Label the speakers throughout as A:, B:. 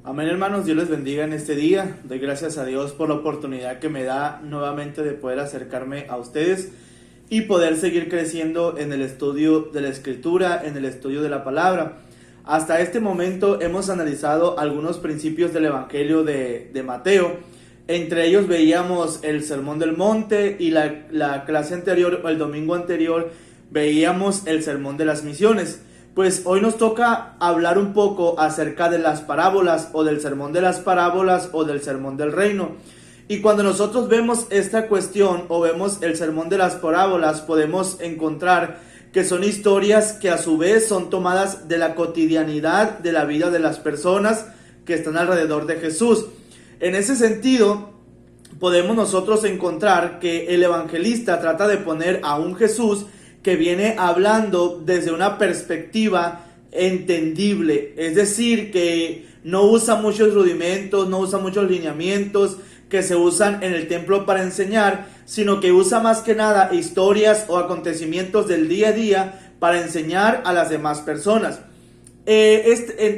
A: Amén, hermanos, Dios les bendiga en este día. Doy gracias a Dios por la oportunidad que me da nuevamente de poder acercarme a ustedes y poder seguir creciendo en el estudio de la Escritura, en el estudio de la Palabra. Hasta este momento hemos analizado algunos principios del Evangelio de Mateo. Entre ellos veíamos el Sermón del Monte y la clase anterior, o el domingo anterior, veíamos el Sermón de las Misiones. Pues hoy nos toca hablar un poco acerca de las parábolas o del sermón de las parábolas o del sermón del reino. Y cuando nosotros vemos esta cuestión o vemos el sermón de las parábolas, podemos encontrar que son historias que a su vez son tomadas de la cotidianidad de la vida de las personas que están alrededor de Jesús. En ese sentido, podemos nosotros encontrar que el evangelista trata de poner a un Jesús que viene hablando desde una perspectiva entendible, es decir, que no usa muchos rudimentos, no usa muchos lineamientos que se usan en el templo para enseñar, sino que usa más que nada historias o acontecimientos del día a día para enseñar a las demás personas.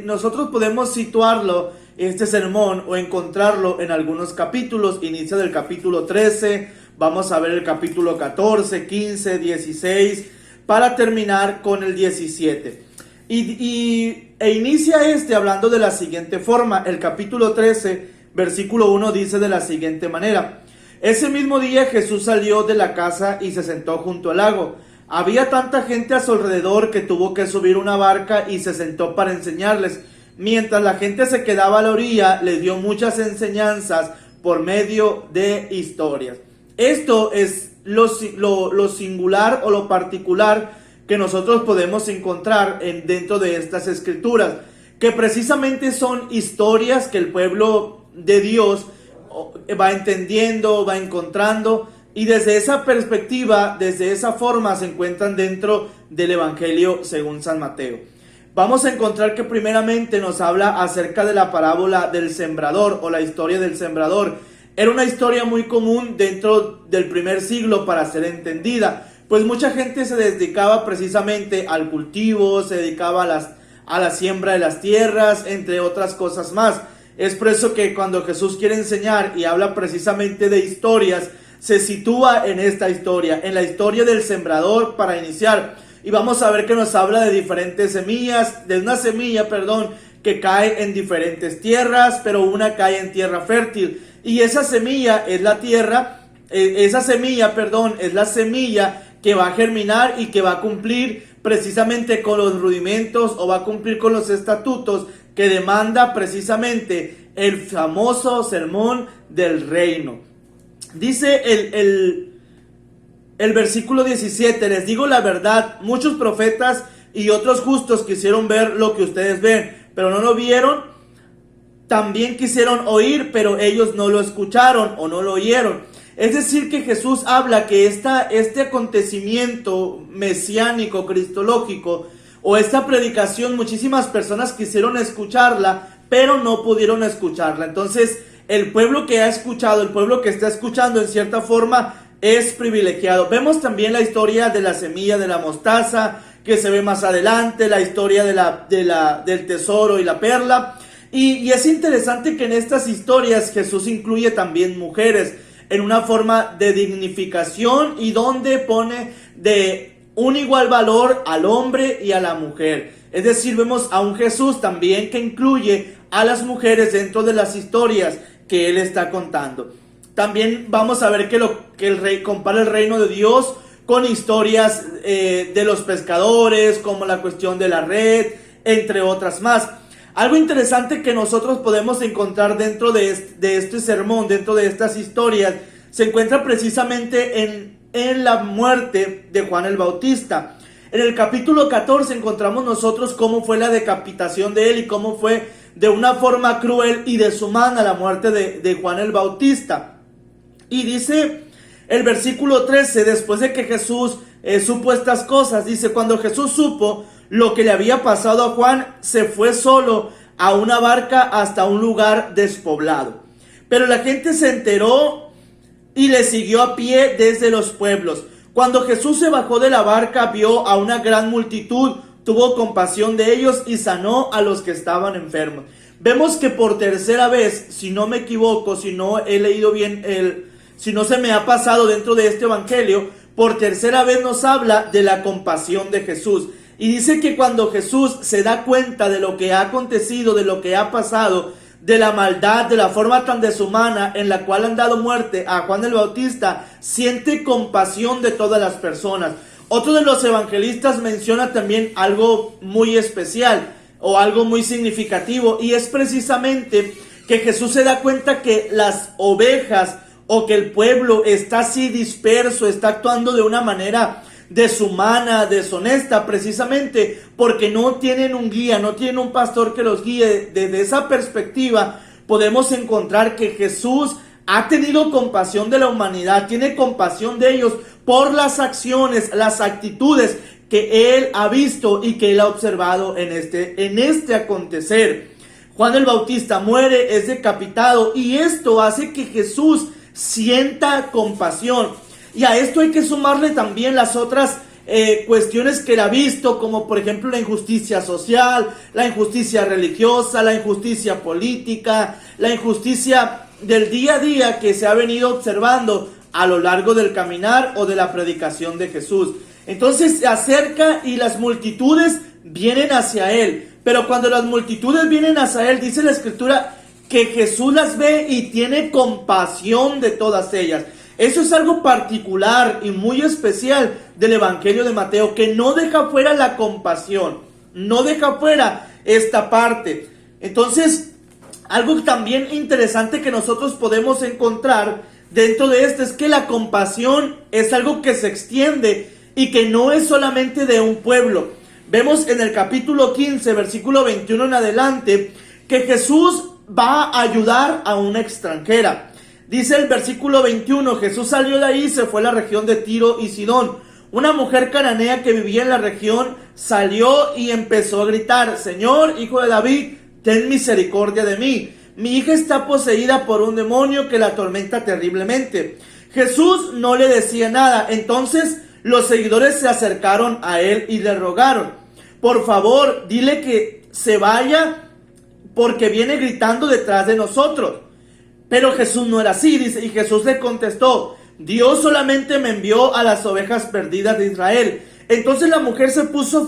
A: Nosotros podemos situarlo, este sermón, o encontrarlo en algunos capítulos. Inicia del capítulo 13, vamos a ver el capítulo 14, 15, 16, para terminar con el 17. E inicia hablando de la siguiente forma. El capítulo 13, versículo 1 dice de la siguiente manera: Ese mismo día Jesús salió de la casa y se sentó junto al lago. Había tanta gente a su alrededor que tuvo que subir una barca y se sentó para enseñarles. Mientras la gente se quedaba a la orilla, les dio muchas enseñanzas por medio de historias. Esto es lo singular o lo particular que nosotros podemos encontrar dentro de estas escrituras, que precisamente son historias que el pueblo de Dios va entendiendo, va encontrando, y desde esa perspectiva, desde esa forma se encuentran dentro del Evangelio según San Mateo. Vamos a encontrar que primeramente nos habla acerca de la parábola del sembrador o la historia del sembrador. Era una historia muy común dentro del primer siglo para ser entendida, pues mucha gente se dedicaba precisamente al cultivo, se dedicaba a la siembra de las tierras, entre otras cosas más. Es por eso que cuando Jesús quiere enseñar y habla precisamente de historias, se sitúa en esta historia, en la historia del sembrador para iniciar. Y vamos a ver que nos habla de diferentes semillas, de una semilla, que cae en diferentes tierras, pero una cae en tierra fértil. Y esa semilla es la tierra, es la semilla que va a germinar y que va a cumplir precisamente con los rudimentos o va a cumplir con los estatutos que demanda precisamente el famoso sermón del reino. Dice el versículo 17, les digo la verdad, muchos profetas y otros justos quisieron ver lo que ustedes ven, pero no lo vieron. También quisieron oír, pero ellos no lo escucharon o no lo oyeron. Es decir, que Jesús habla que este acontecimiento mesiánico, cristológico, o esta predicación, muchísimas personas quisieron escucharla, pero no pudieron escucharla. Entonces, el pueblo que ha escuchado, el pueblo que está escuchando en cierta forma, es privilegiado. Vemos también la historia de la semilla de la mostaza, que se ve más adelante, la historia del tesoro y la perla. Y es interesante que en estas historias Jesús incluye también mujeres en una forma de dignificación y donde pone de un igual valor al hombre y a la mujer. Es decir, vemos a un Jesús también que incluye a las mujeres dentro de las historias que él está contando. También vamos a ver que el rey compara el reino de Dios con historias de los pescadores, como la cuestión de la red, entre otras más. Algo interesante que nosotros podemos encontrar dentro de este sermón, dentro de estas historias, se encuentra precisamente en la muerte de Juan el Bautista. En el capítulo 14 encontramos nosotros cómo fue la decapitación de él y cómo fue de una forma cruel y deshumana la muerte de Juan el Bautista. Y dice el versículo 13, después de que Jesús supo estas cosas, dice: cuando Jesús supo lo que le había pasado a Juan, se fue solo a una barca hasta un lugar despoblado. Pero la gente se enteró y le siguió a pie desde los pueblos. Cuando Jesús se bajó de la barca, vio a una gran multitud tuvo compasión de ellos y sanó a los que estaban enfermos. Vemos que por tercera vez, si no me equivoco, si no he leído bien, si no se me ha pasado dentro de este evangelio, por tercera vez nos habla de la compasión de Jesús. Y dice que cuando Jesús se da cuenta de lo que ha acontecido, de lo que ha pasado, de la maldad, de la forma tan deshumana en la cual han dado muerte a Juan el Bautista, siente compasión de todas las personas. Otro de los evangelistas menciona también algo muy especial o algo muy significativo, y es precisamente que Jesús se da cuenta que las ovejas o que el pueblo está así disperso, está actuando de una manera deshumana, deshonesta, precisamente porque no tienen un guía, no tienen un pastor que los guíe. Desde esa perspectiva podemos encontrar que Jesús ha tenido compasión de la humanidad, tiene compasión de ellos por las acciones, las actitudes que Él ha visto y que Él ha observado en este acontecer. Juan el Bautista muere, es decapitado, y esto hace que Jesús sienta compasión. Y a esto hay que sumarle también las otras cuestiones que Él ha visto, como por ejemplo la injusticia social, la injusticia religiosa, la injusticia política, la injusticia del día a día que se ha venido observando a lo largo del caminar o de la predicación de Jesús. Entonces se acerca y las multitudes vienen hacia Él. Pero cuando las multitudes vienen hacia Él, dice la Escritura que Jesús las ve y tiene compasión de todas ellas. Eso es algo particular y muy especial del Evangelio de Mateo, que no deja fuera la compasión, no deja fuera esta parte. Entonces, algo también interesante que nosotros podemos encontrar dentro de esto es que la compasión es algo que se extiende y que no es solamente de un pueblo. Vemos en el capítulo 15, versículo 21 en adelante, que Jesús va a ayudar a una extranjera. Dice el versículo 21, Jesús salió de ahí y se fue a la región de Tiro y Sidón. Una mujer cananea que vivía en la región salió y empezó a gritar: Señor, hijo de David, ten misericordia de mí. Mi hija está poseída por un demonio que la atormenta terriblemente. Jesús no le decía nada. Entonces los seguidores se acercaron a él y le rogaron: por favor, dile que se vaya porque viene gritando detrás de nosotros. Pero Jesús no era así, dice, y Jesús le contestó: Dios solamente me envió a las ovejas perdidas de Israel. Entonces la mujer se puso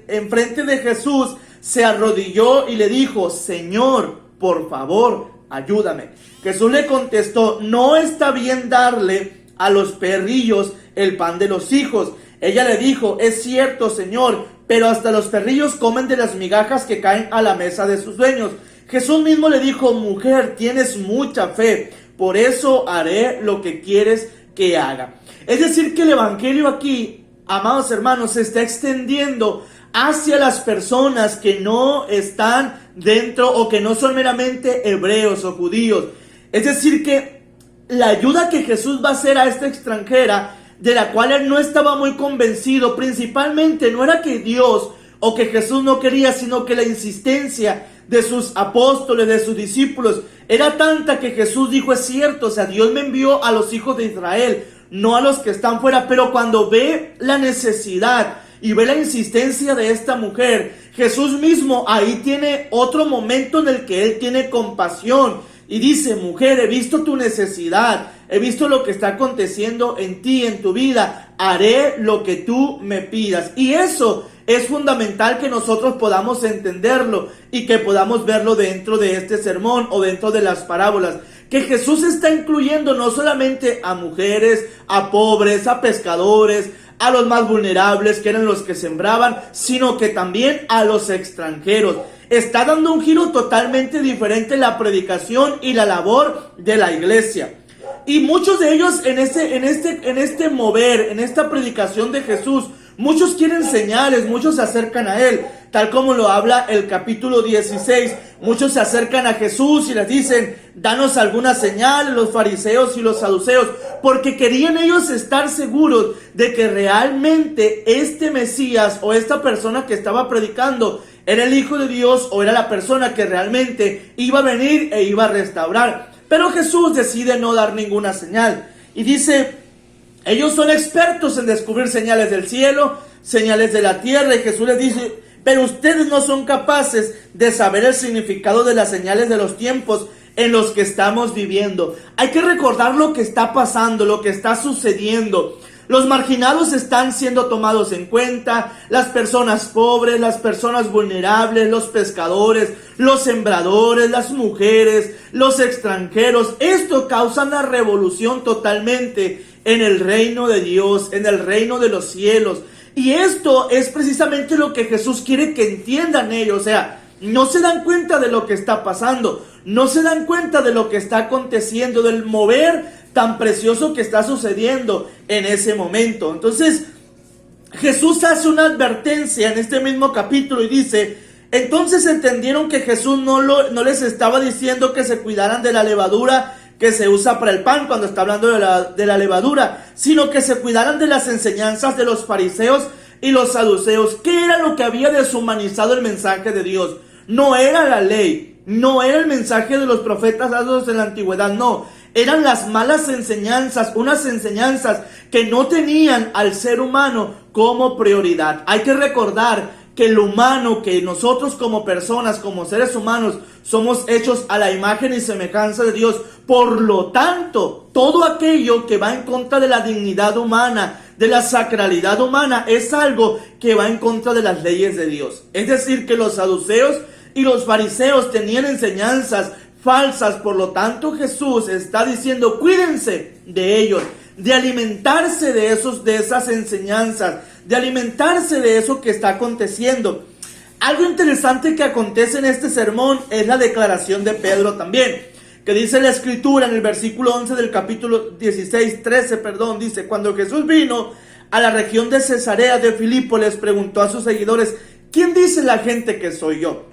A: enfrente de Jesús, se arrodilló y le dijo: Señor, por favor, ayúdame. Jesús le contestó: no está bien darle a los perrillos el pan de los hijos. Ella le dijo: es cierto, Señor, pero hasta los perrillos comen de las migajas que caen a la mesa de sus dueños. Jesús mismo le dijo: mujer, tienes mucha fe, por eso haré lo que quieres que haga. Es decir, que el evangelio aquí, amados hermanos, se está extendiendo hacia las personas que no están dentro o que no son meramente hebreos o judíos. Es decir, que la ayuda que Jesús va a hacer a esta extranjera, de la cual él no estaba muy convencido, principalmente no era que Dios o que Jesús no quería, sino que la insistencia de sus apóstoles, de sus discípulos, era tanta que Jesús dijo: es cierto, o sea, Dios me envió a los hijos de Israel, no a los que están fuera. Pero cuando ve la necesidad y ve la insistencia de esta mujer, Jesús mismo ahí tiene otro momento en el que él tiene compasión y dice: mujer, he visto tu necesidad, he visto lo que está aconteciendo en ti, en tu vida, haré lo que tú me pidas. Y eso es fundamental que nosotros podamos entenderlo y que podamos verlo dentro de este sermón o dentro de las parábolas, que Jesús está incluyendo no solamente a mujeres, a pobres, a pescadores, a los más vulnerables, que eran los que sembraban, sino que también a los extranjeros. Está dando un giro totalmente diferente en la predicación y la labor de la iglesia. Y muchos de ellos en este mover, en esta predicación de Jesús, muchos quieren señales, muchos se acercan a Él, tal como lo habla el capítulo 16. Muchos se acercan a Jesús y les dicen: danos alguna señal, los fariseos y los saduceos, porque querían ellos estar seguros de que realmente este Mesías o esta persona que estaba predicando era el Hijo de Dios, o era la persona que realmente iba a venir e iba a restaurar. Pero Jesús decide no dar ninguna señal y dice: ellos son expertos en descubrir señales del cielo, señales de la tierra. Y Jesús les dice: pero ustedes no son capaces de saber el significado de las señales de los tiempos en los que estamos viviendo. Hay que recordar lo que está pasando, lo que está sucediendo. Los marginados están siendo tomados en cuenta, las personas pobres, las personas vulnerables, los pescadores, los sembradores, las mujeres, los extranjeros. Esto causa una revolución totalmente en el reino de Dios, en el reino de los cielos. Y esto es precisamente lo que Jesús quiere que entiendan ellos. O sea, no se dan cuenta de lo que está pasando, no se dan cuenta de lo que está aconteciendo, del mover tan precioso que está sucediendo en ese momento. Entonces, Jesús hace una advertencia en este mismo capítulo y dice: entonces entendieron que Jesús no les estaba diciendo que se cuidaran de la levadura que se usa para el pan, cuando está hablando de la levadura, sino que se cuidaran de las enseñanzas de los fariseos y los saduceos. ¿Qué era lo que había deshumanizado el mensaje de Dios? No era la ley, no era el mensaje de los profetas dados en la antigüedad, no. Eran las malas enseñanzas, unas enseñanzas que no tenían al ser humano como prioridad. Hay que recordar que el humano, que nosotros como personas, como seres humanos, somos hechos a la imagen y semejanza de Dios. Por lo tanto, todo aquello que va en contra de la dignidad humana, de la sacralidad humana, es algo que va en contra de las leyes de Dios. Es decir, que los saduceos y los fariseos tenían enseñanzas falsas. Por lo tanto, Jesús está diciendo: cuídense de ellos, de alimentarse de esas enseñanzas, de alimentarse de eso que está aconteciendo. Algo interesante que acontece en este sermón es la declaración de Pedro también, que dice la escritura en el versículo 11 del capítulo 13, dice: cuando Jesús vino a la región de Cesarea de Filipo, les preguntó a sus seguidores: ¿quién dice la gente que soy yo?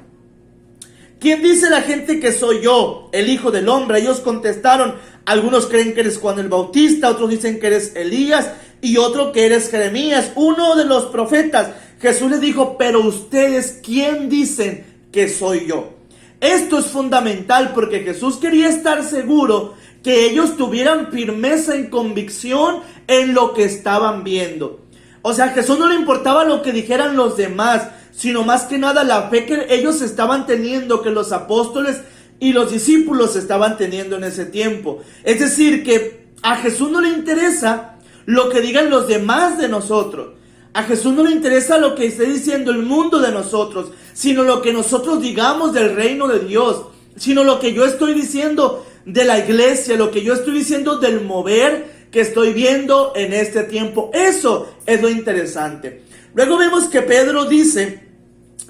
A: ¿Quién dice la gente que soy yo, el Hijo del Hombre? Ellos contestaron: algunos creen que eres Juan el Bautista, otros dicen que eres Elías y otro que eres Jeremías, uno de los profetas. Jesús les dijo: pero ustedes, ¿quién dicen que soy yo? Esto es fundamental, porque Jesús quería estar seguro que ellos tuvieran firmeza y convicción en lo que estaban viendo. O sea, a Jesús no le importaba lo que dijeran los demás, sino más que nada la fe que ellos estaban teniendo, que los apóstoles y los discípulos estaban teniendo en ese tiempo. Es decir, que a Jesús no le interesa lo que digan los demás de nosotros. A Jesús no le interesa lo que esté diciendo el mundo de nosotros, sino lo que nosotros digamos del reino de Dios, sino lo que yo estoy diciendo de la iglesia, lo que yo estoy diciendo del mover que estoy viendo en este tiempo. Eso es lo interesante. Luego vemos que Pedro dice: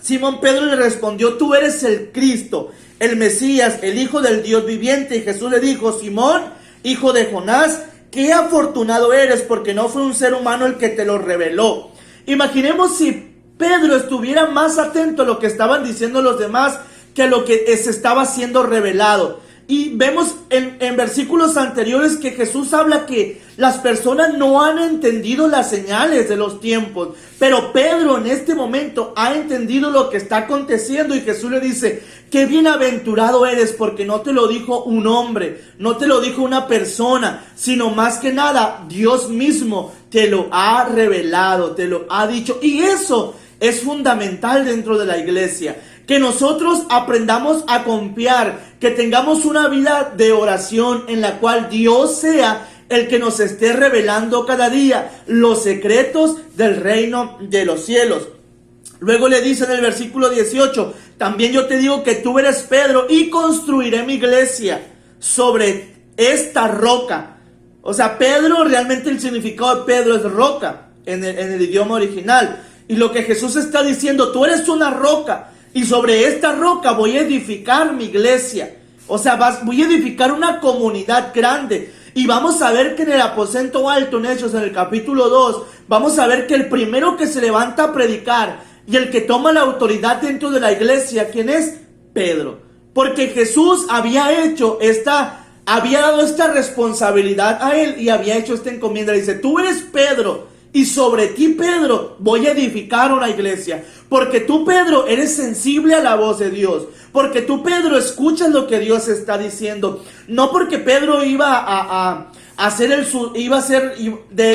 A: Simón Pedro le respondió: tú eres el Cristo, el Mesías, el Hijo del Dios viviente. Y Jesús le dijo: Simón, hijo de Jonás, qué afortunado eres, porque no fue un ser humano el que te lo reveló. Imaginemos si Pedro estuviera más atento a lo que estaban diciendo los demás que a lo que se estaba siendo revelado. Y vemos en versículos anteriores que Jesús habla que las personas no han entendido las señales de los tiempos. Pero Pedro en este momento ha entendido lo que está aconteciendo, y Jesús le dice: qué bienaventurado eres, porque no te lo dijo un hombre, no te lo dijo una persona, sino más que nada Dios mismo te lo ha revelado, te lo ha dicho. Y eso es fundamental dentro de la iglesia, que nosotros aprendamos a confiar, que tengamos una vida de oración en la cual Dios sea el que nos esté revelando cada día los secretos del reino de los cielos. Luego le dice en el versículo 18: también yo te digo que tú eres Pedro, y construiré mi iglesia sobre esta roca. O sea, Pedro, realmente el significado de Pedro es roca en el idioma original. Y lo que Jesús está diciendo: tú eres una roca, y sobre esta roca voy a edificar mi iglesia. O sea, voy a edificar una comunidad grande. Y vamos a ver que en el aposento alto, en Hechos, en el capítulo 2, vamos a ver que el primero que se levanta a predicar y el que toma la autoridad dentro de la iglesia, ¿quién es? Pedro. Porque Jesús había dado esta responsabilidad a él y había hecho esta encomienda. Dice: tú eres Pedro, y sobre ti, Pedro, voy a edificar una iglesia. Porque tú, Pedro, eres sensible a la voz de Dios. Porque tú, Pedro, escuchas lo que Dios está diciendo. No porque Pedro de él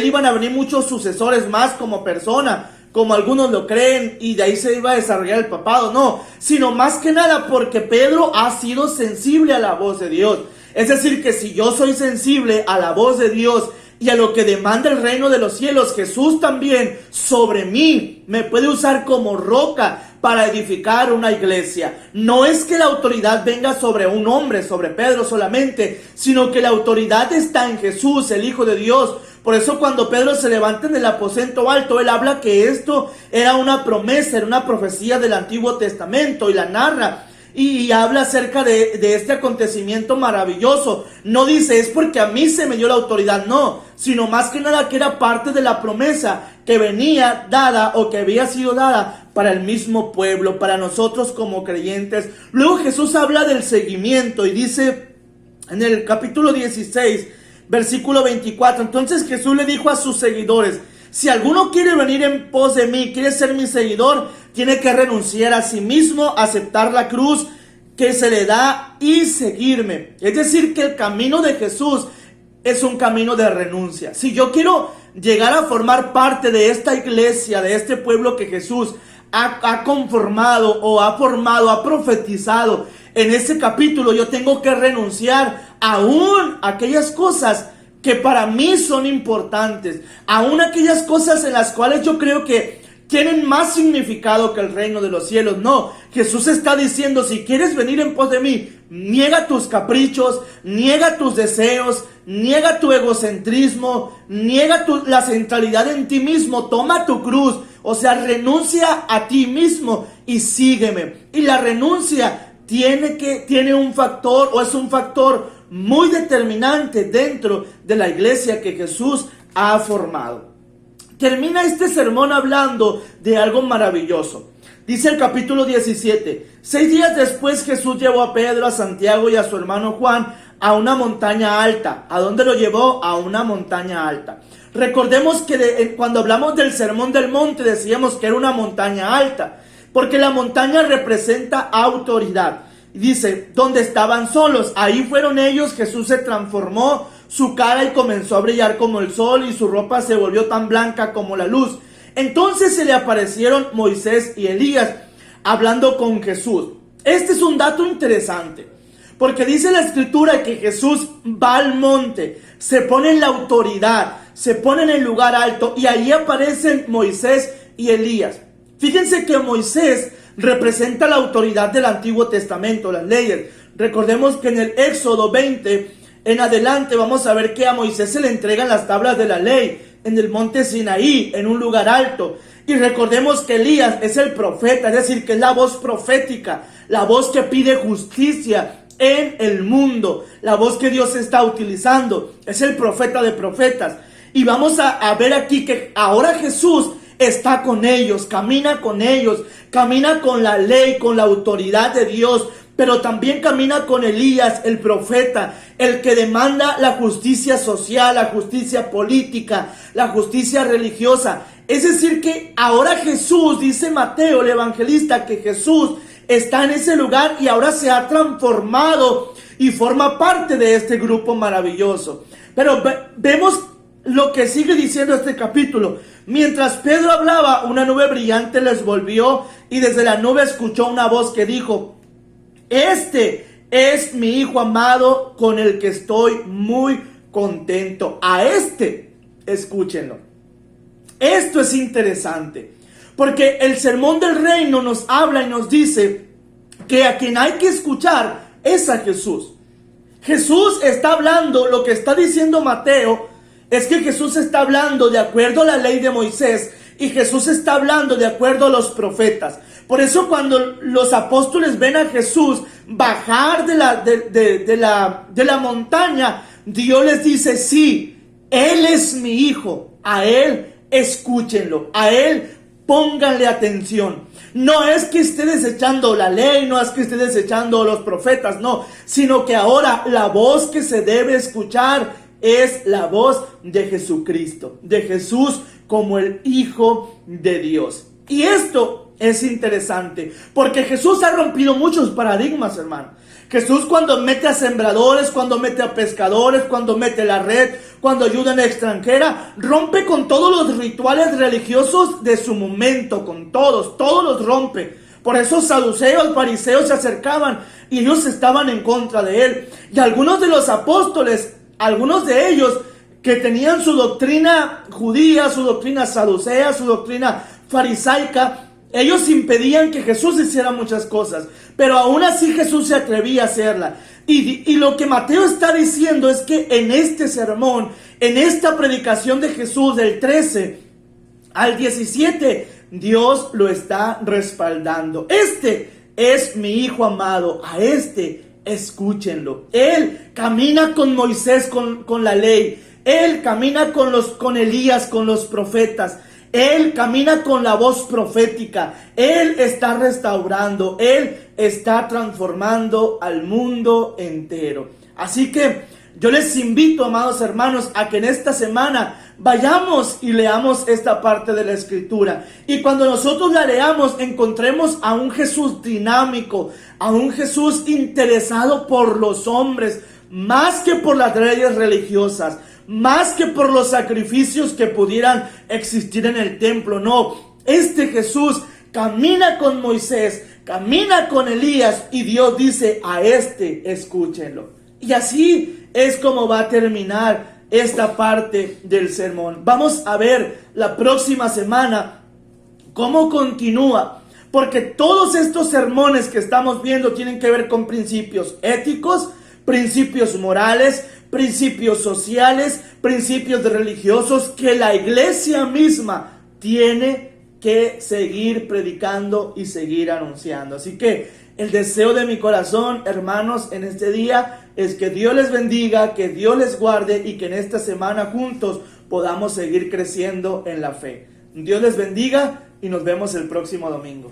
A: iban a venir muchos sucesores más como persona. como algunos lo creen, y de ahí se iba a desarrollar el papado. No, sino más que nada porque Pedro ha sido sensible a la voz de Dios. Es decir, que si yo soy sensible a la voz de Dios y a lo que demanda el reino de los cielos, Jesús también sobre mí me puede usar como roca para edificar una iglesia. No es que la autoridad venga sobre un hombre, sobre Pedro solamente, sino que la autoridad está en Jesús, el Hijo de Dios. Por eso cuando Pedro se levanta en el aposento alto, él habla que esto era una promesa, era una profecía del Antiguo Testamento, y la narra. Y habla acerca de este acontecimiento maravilloso. No dice, es porque a mí se me dio la autoridad, no, sino más que nada que era parte de la promesa que venía dada, o que había sido dada para el mismo pueblo, para nosotros como creyentes. Luego Jesús habla del seguimiento y dice en el capítulo 16, versículo 24, entonces Jesús le dijo a sus seguidores: si alguno quiere venir en pos de mí, quiere ser mi seguidor, tiene que renunciar a sí mismo, aceptar la cruz que se le da y seguirme. Es decir, que el camino de Jesús es un camino de renuncia. Si yo quiero llegar a formar parte de esta iglesia, de este pueblo que Jesús ha conformado o ha formado, ha profetizado en este capítulo, yo tengo que renunciar aún a aquellas cosas que para mí son importantes, aún aquellas cosas en las cuales yo creo que tienen más significado que el reino de los cielos. No, Jesús está diciendo, si quieres venir en pos de mí, niega tus caprichos, niega tus deseos, niega tu egocentrismo, niega la centralidad en ti mismo, toma tu cruz, o sea, renuncia a ti mismo y sígueme. Y la renuncia tiene un factor, o es un factor muy determinante dentro de la iglesia que Jesús ha formado. Termina este sermón hablando de algo maravilloso. Dice el capítulo 17: 6 días después Jesús llevó a Pedro, a Santiago y a su hermano Juan a una montaña alta. ¿A dónde lo llevó? A una montaña alta. Recordemos que cuando hablamos del sermón del monte decíamos que era una montaña alta, porque la montaña representa autoridad. Dice, donde estaban solos, ahí fueron ellos. Jesús se transformó su cara y comenzó a brillar como el sol, y su ropa se volvió tan blanca como la luz. Entonces se le aparecieron Moisés y Elías hablando con Jesús. Este es un dato interesante, porque dice la escritura que Jesús va al monte, se pone en la autoridad, se pone en el lugar alto, y ahí aparecen Moisés y Elías. Fíjense que Moisés representa la autoridad del Antiguo Testamento, las leyes. Recordemos que en el Éxodo 20 en adelante vamos a ver que a Moisés se le entregan las tablas de la ley en el monte Sinaí, en un lugar alto. Y recordemos que Elías es el profeta, es decir, que es la voz profética, la voz que pide justicia en el mundo, la voz que Dios está utilizando, es el profeta de profetas. Y vamos a ver aquí que ahora Jesús está con ellos, camina con la ley, con la autoridad de Dios, pero también camina con Elías, el profeta, el que demanda la justicia social, la justicia política, la justicia religiosa. Es decir que ahora Jesús, dice Mateo el evangelista, que Jesús está en ese lugar y ahora se ha transformado y forma parte de este grupo maravilloso. Pero vemos lo que sigue diciendo este capítulo. Mientras Pedro hablaba, una nube brillante les volvió, y desde la nube escuchó una voz que dijo: este es mi Hijo amado, con el que estoy muy contento. A este, escúchenlo. Esto es interesante, porque el sermón del reino nos habla y nos dice que a quien hay que escuchar es a Jesús. Jesús está hablando, lo que está diciendo Mateo es que Jesús está hablando de acuerdo a la ley de Moisés, y Jesús está hablando de acuerdo a los profetas. Por eso cuando los apóstoles ven a Jesús bajar de la montaña, Dios les dice: sí, Él es mi Hijo, a Él escúchenlo, a Él pónganle atención. No es que esté desechando la ley, no es que esté desechando los profetas, no, sino que ahora la voz que se debe escuchar es la voz de Jesucristo, de Jesús como el Hijo de Dios. Y esto es interesante, porque Jesús ha rompido muchos paradigmas, hermano. Jesús, cuando mete a sembradores, cuando mete a pescadores, cuando mete la red, cuando ayuda a la extranjera, rompe con todos los rituales religiosos de su momento, con todos los rompe. Por eso saduceos, fariseos se acercaban y ellos estaban en contra de él. Y algunos de los apóstoles, algunos de ellos que tenían su doctrina judía, su doctrina saducea, su doctrina farisaica, ellos impedían que Jesús hiciera muchas cosas, pero aún así Jesús se atrevía a hacerla. Y lo que Mateo está diciendo es que en este sermón, en esta predicación de Jesús del 13 al 17, Dios lo está respaldando. Este es mi Hijo amado, a este escúchenlo. Él camina con Moisés, con la ley. Él camina con Elías, con los profetas. Él camina con la voz profética. Él está restaurando. Él está transformando al mundo entero. Así que yo les invito, amados hermanos, a que en esta semana vayamos y leamos esta parte de la Escritura. Y cuando nosotros la leamos, encontremos a un Jesús dinámico, a un Jesús interesado por los hombres, más que por las leyes religiosas, más que por los sacrificios que pudieran existir en el templo. No, este Jesús camina con Moisés, camina con Elías, y Dios dice: a este escúchenlo. Y así es como va a terminar esta parte del sermón. Vamos a ver la próxima semana cómo continúa, porque todos estos sermones que estamos viendo tienen que ver con principios éticos, principios morales, principios sociales, principios religiosos que la iglesia misma tiene que seguir predicando y seguir anunciando. Así que el deseo de mi corazón, hermanos, en este día es que Dios les bendiga, que Dios les guarde y que en esta semana juntos podamos seguir creciendo en la fe. Dios les bendiga y nos vemos el próximo domingo.